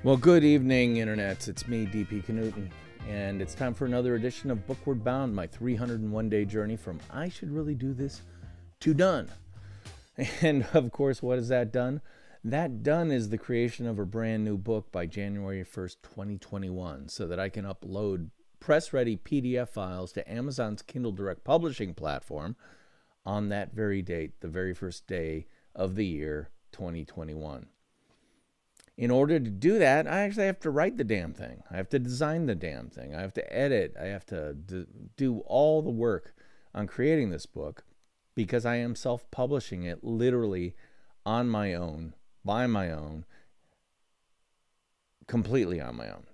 Well, good evening, Internets. It's me, DP Knudten, and it's time for another edition of Bookward Bound, my 301-day journey from I should really do this to done. And, of course, what is that done? That done is the creation of a brand new book by January 1st, 2021, so that I can upload press-ready PDF files to Amazon's Kindle Direct Publishing platform on that very date, the very first day of the year 2021. In order to do that, I actually have to write the damn thing. I have to design the damn thing. I have to edit. I have to do all the work on creating this book because I am self-publishing it literally on my own, by my own, completely on my own.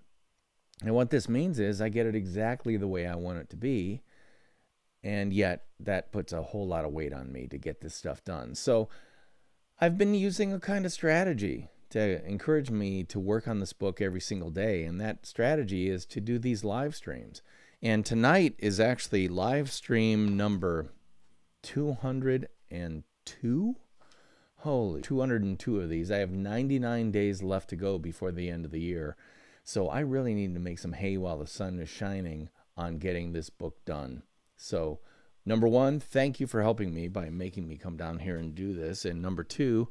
And what this means is I get it exactly the way I want it to be, and yet that puts a whole lot of weight on me to get this stuff done. So I've been using a kind of strategy to encourage me to work on this book every single day, and that strategy is to do these live streams. And tonight is actually live stream number 202. Holy, 202 of these. I have 99 days left to go before the end of the year, so I really need to make some hay while the sun is shining on getting this book done. So number one, thank you for helping me by making me come down here and do this, and number two,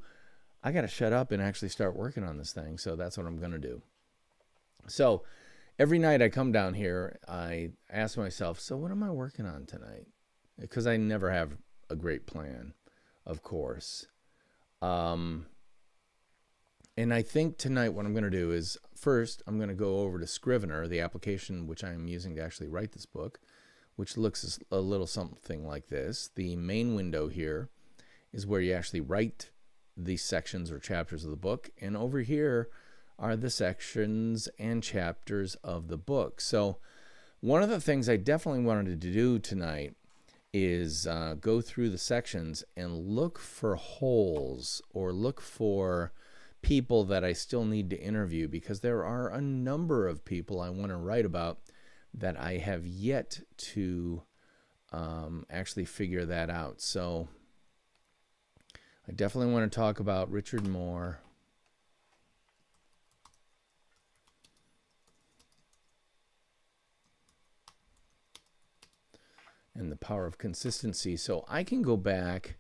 I got to shut up and actually start working on this thing. So that's what I'm going to do. So every night I come down here, I ask myself, so what am I working on tonight? Because I never have a great plan, of course. And I think tonight what I'm going to do is first, I'm going to go over to Scrivener, the application which I am using to actually write this book, which looks a little something like this. The main window here is where you actually write the sections or chapters of the book, and over here are the sections and chapters of the book. So one of the things I definitely wanted to do tonight is go through the sections and look for holes or look for people that I still need to interview, because there are a number of people I want to write about that I have yet to actually figure that out. So I definitely want to talk about Richard Moore. And the power of consistency. So I can go back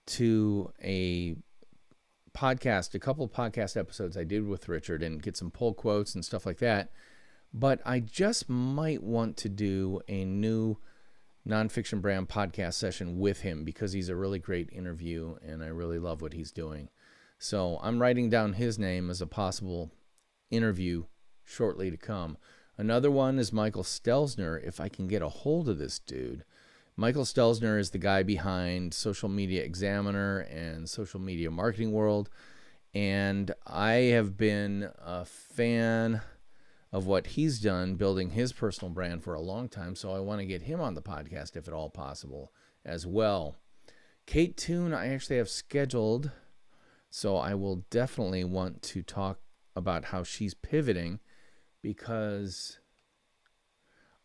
to a podcast, a couple of podcast episodes I did with Richard and get some pull quotes and stuff like that. But I just might want to do a new Nonfiction Brand podcast session with him because he's a really great interview and I really love what he's doing. So I'm writing down his name as a possible interview shortly to come. Another one is Michael Stelzner, if I can get a hold of this dude. Michael Stelzner is the guy behind Social Media Examiner and Social Media Marketing World, and I have been a fan of what he's done building his personal brand for a long time, so I want to get him on the podcast if at all possible as well. Kate Toon I actually have scheduled, so I will definitely want to talk about how she's pivoting, because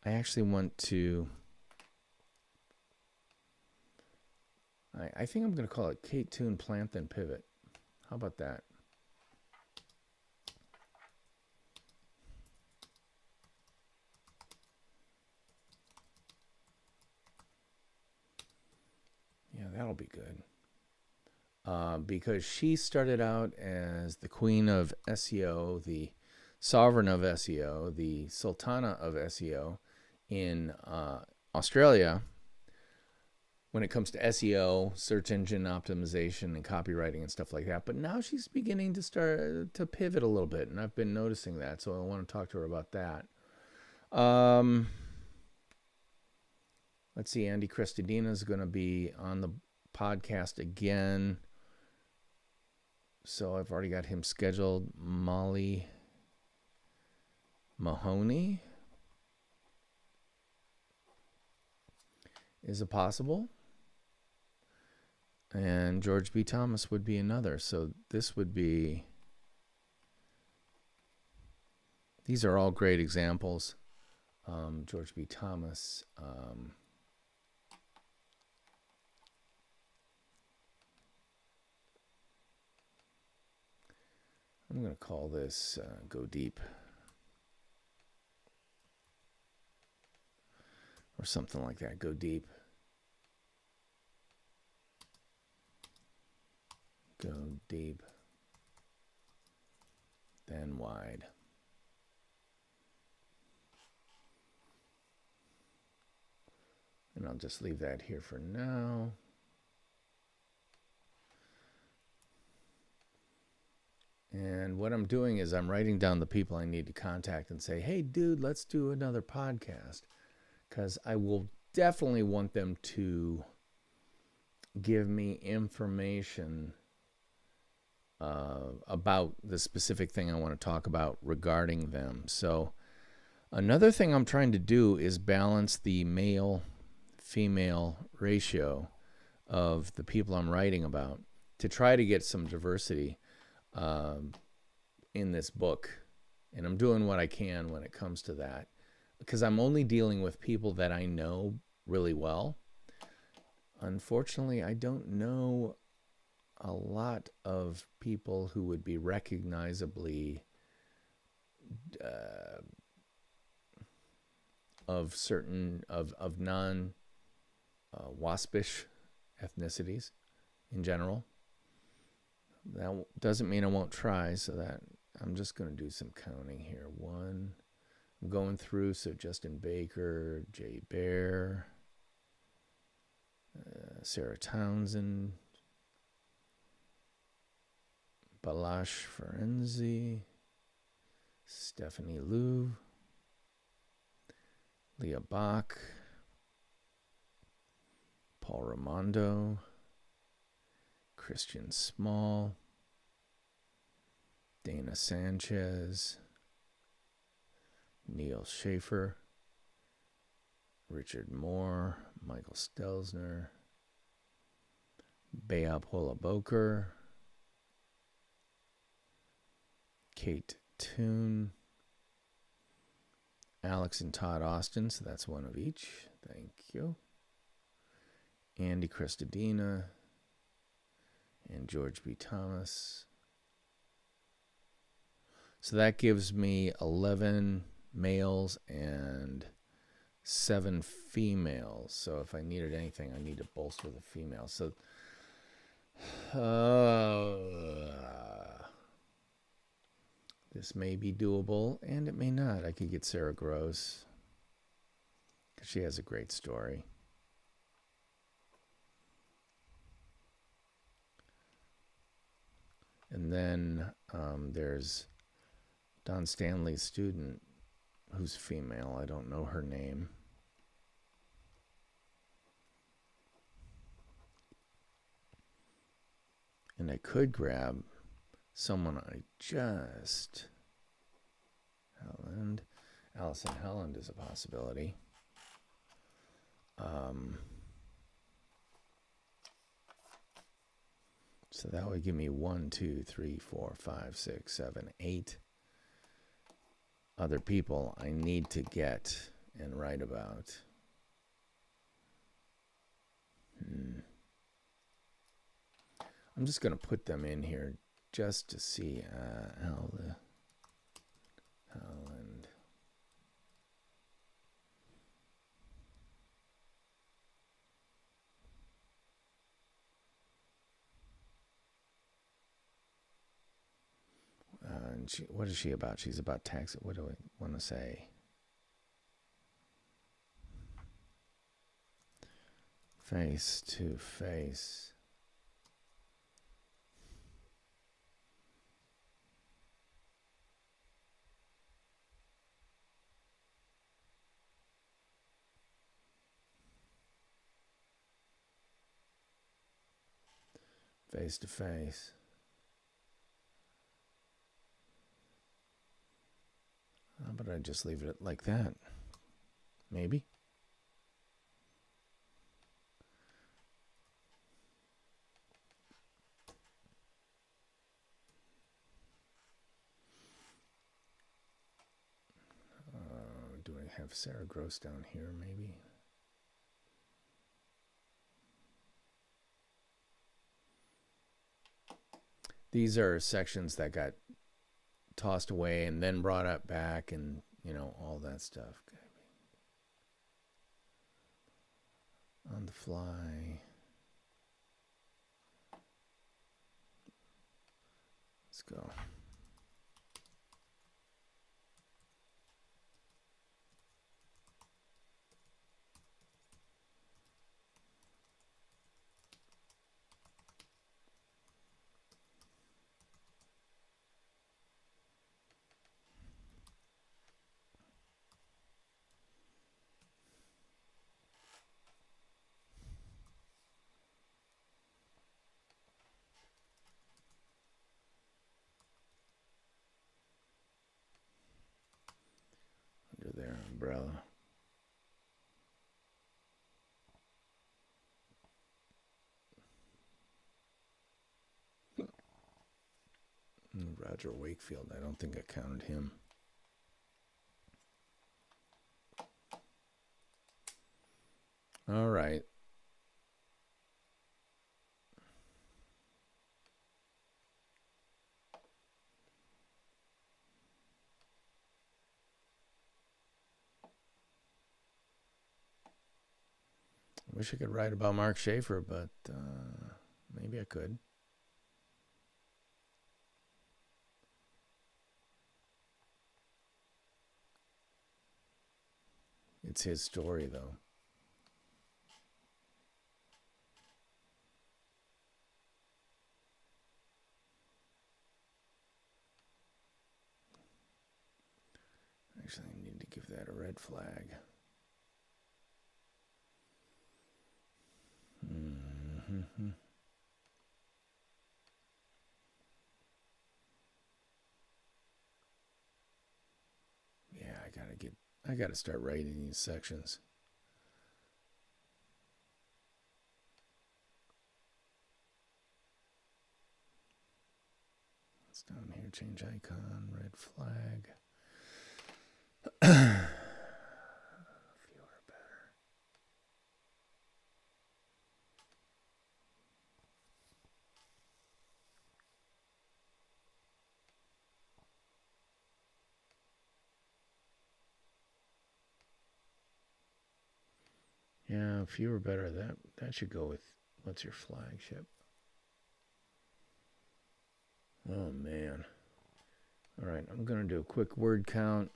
I actually want to, I think I'm going to call it Kate Toon Plant Then Pivot. How about that? Yeah, that'll be good. Because she started out as the queen of SEO, the sovereign of SEO, the sultana of SEO in Australia when it comes to SEO, search engine optimization, and copywriting and stuff like that. But now she's beginning to start to pivot a little bit, and I've been noticing that, so I want to talk to her about that. Let's see, Andy Crestodina is going to be on the podcast again. So I've already got him scheduled. Molly Mahoney is a possible. And George B. Thomas would be another. So this would be... These are all great examples. George B. Thomas... I'm going to call this Go Deep. Or something like that. Go deep. Go deep. Then wide. And I'll just leave that here for now. And what I'm doing is I'm writing down the people I need to contact and say, hey, dude, let's do another podcast. Because I will definitely want them to give me information about the specific thing I want to talk about regarding them. So another thing I'm trying to do is balance the male-female ratio of the people I'm writing about to try to get some diversity in this book. And I'm doing what I can when it comes to that, because I'm only dealing with people that I know really well. Unfortunately, I don't know a lot of people who would be recognizably of certain of non waspish ethnicities in general. That doesn't mean I won't try, so that I'm just going to do some counting here. I'm going through, so Justin Baker, Jay Bear, Sarah Townsend, Balash Ferenzi, Stephanie Liu, Leah Bach, Paul Raimondo, Christian Small, Dana Sanchez, Neil Schaefer, Richard Moore, Michael Stelzner, Bea Pola-Boker, Kate Toon, Alex and Todd Austin, so that's one of each. Thank you. Andy Crestadina and George B. Thomas. So that gives me 11 males and 7 females. So if I needed anything, I need to bolster the females. So this may be doable, and it may not. I could get Sarah Gross, because she has a great story. And then there's Don Stanley's student, who's female. I don't know her name. And I could grab someone I just... Allison Helland is a possibility. So that would give me 1, 2, 3, 4, 5, 6, 7, 8 other people I need to get and write about. I'm just going to put them in here just to see. Holland. And what is she about? She's about tax. What do I want to say? Face to face. Face to face. How about I just leave it like that? Maybe. Do I have Sarah Gross down here, maybe? These are sections that got tossed away and then brought up back, and you know, all that stuff. On the fly. Let's go. Under their umbrella. Roger Wakefield, I don't think I counted him. All right. I wish I could write about Mark Schaefer, but maybe I could. It's his story, though. Actually, I need to give that a red flag. Mm-hmm. Yeah, I gotta start writing these sections. It's down here, change icon, red flag. Fewer better. Yeah, fewer better. That should go with what's your flagship. Oh man. All right, I'm gonna do a quick word count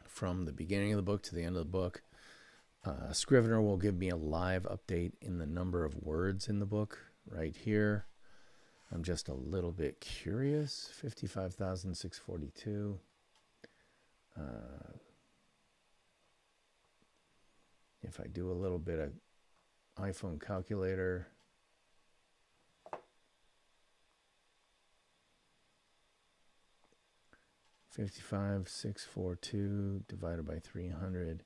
from the beginning of the book to the end of the book. Scrivener will give me a live update in the number of words in the book right here. I'm just a little bit curious. 55,642. If I do a little bit of iPhone calculator, $55,642 divided by 300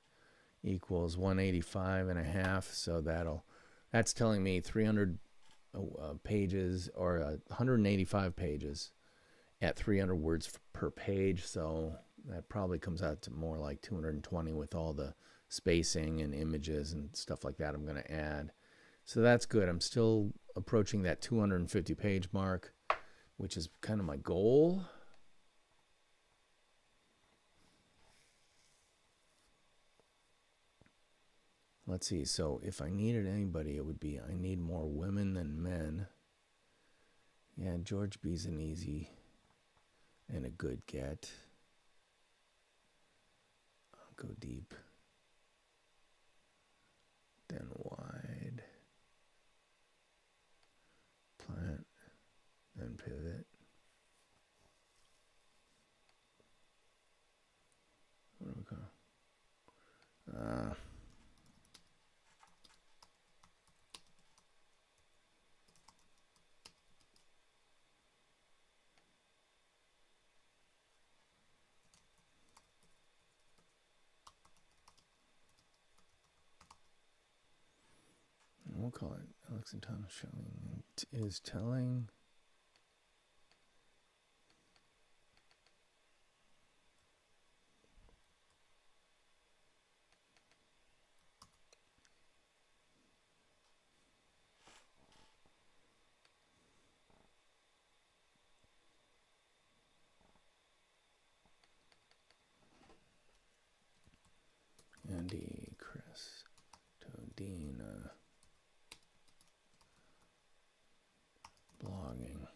equals 185.5. So that's telling me 300 pages, or 185 pages at 300 words per page. So that probably comes out to more like 220 with all the spacing and images and stuff like that I'm going to add. So that's good. I'm still approaching that 250 page mark, which is kind of my goal. Let's see. So if I needed anybody, it would be, I need more women than men. Yeah, George B's an easy and a good get. I'll go deep, then wide, plant, then pivot. What do we call? We'll call it Alex and Thomas showing is telling. Andy, Chris, Todina, blogging.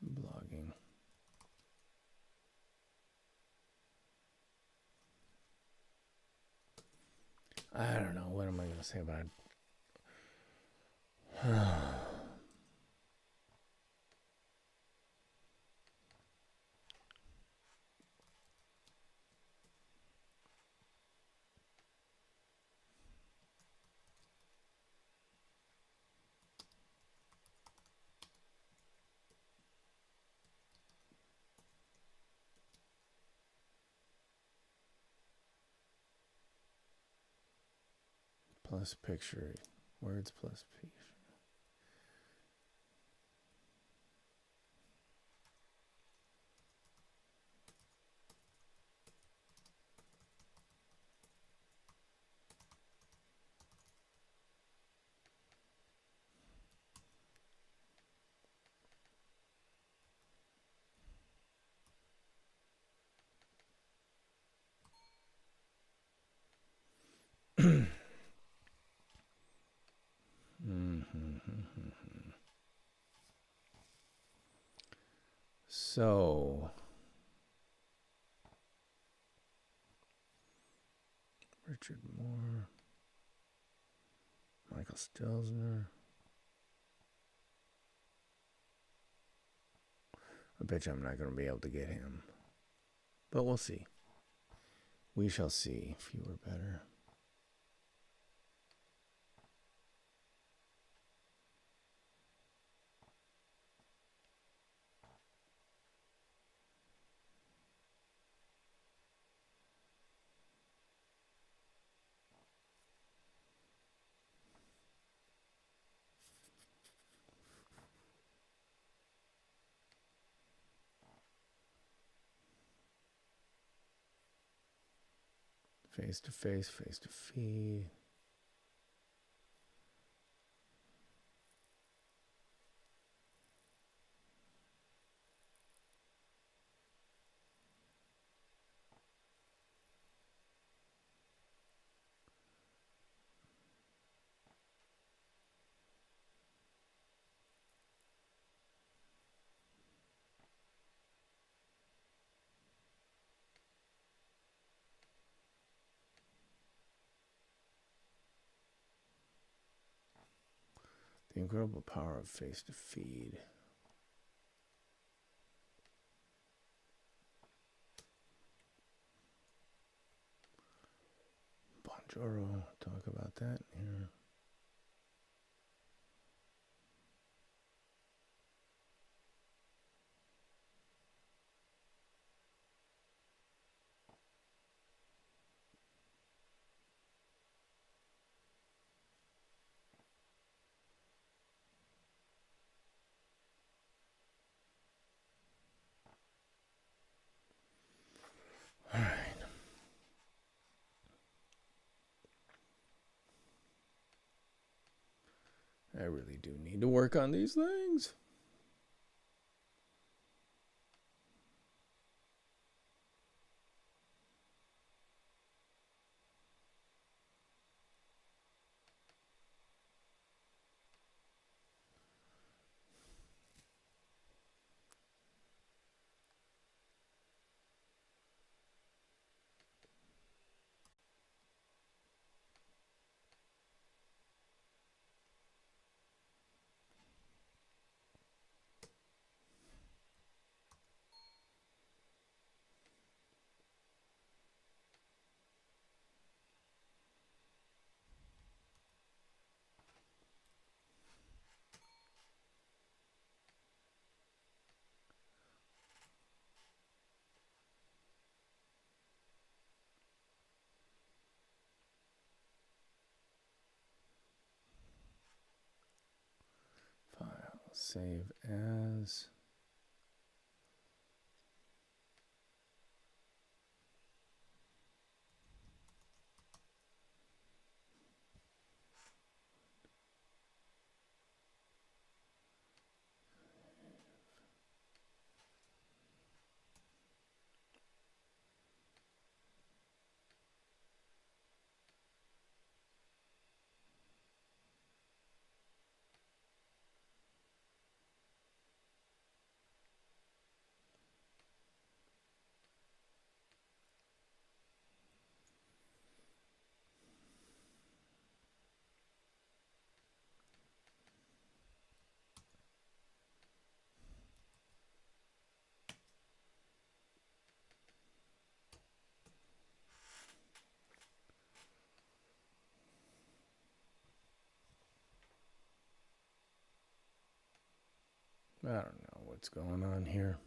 Blogging. I don't know. What am I going to say about it? Plus picture. Words plus picture. So, Richard Moore, Michael Stelzner. I bet you I'm not going to be able to get him. But we'll see. We shall see. Fewer better. Face to face, face to feed. The incredible power of face to feed. Bonjoro, talk about that here. All right. I really do need to work on these things. File, save as. I don't know what's going on here.